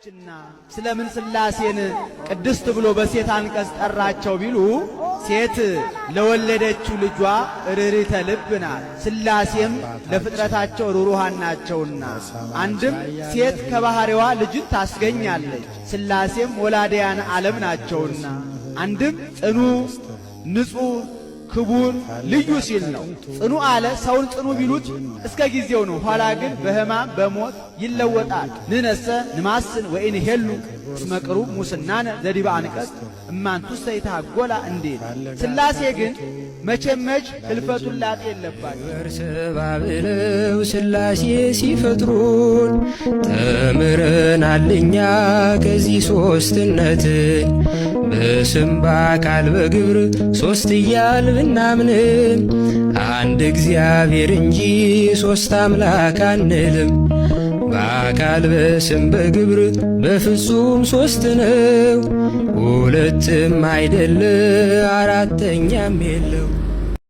አለችና ስለምን ሥላሴን ቅድስት ብሎ በሴት አንቀጽ ጠራቸው ቢሉ ሴት ለወለደችው ልጇ ርኅርኅተ ልብ ናት። ሥላሴም ለፍጥረታቸው ሩሩሃን ናቸውና አንድም ሴት ከባሕሪዋ ልጅን ታስገኛለች፣ ሥላሴም ወላዲያን ዓለም ናቸውና አንድም ጽኑ ንጹሕ ክቡር ልዩ ሲል ነው። ጽኑ አለ ሰውን ጽኑ ቢሉት እስከ ጊዜው ነው። ኋላ ግን በሕማም በሞት ይለወጣል። ንነሰ ንማስን ወይን ሄሉ እስመ ቅሩብ ሙስናነ ዘዲበ አንቀጽ እማንቱሰ ይታጎላ እንዴት። ሥላሴ ግን መቼመች ህልፈቱን ላጤ የለባቸው። እርስ ባብለው ሥላሴ ሲፈጥሩን ተምረናልኛ ከዚህ ሦስትነትን በስም በአካል በግብር ሦስት እያል ብናምንም አንድ እግዚአብሔር እንጂ ሦስት አምላክ አንልም። በአካል በስም በግብር በፍጹም ሦስት ነው፣ ሁለትም አይደለ አራተኛም የለው።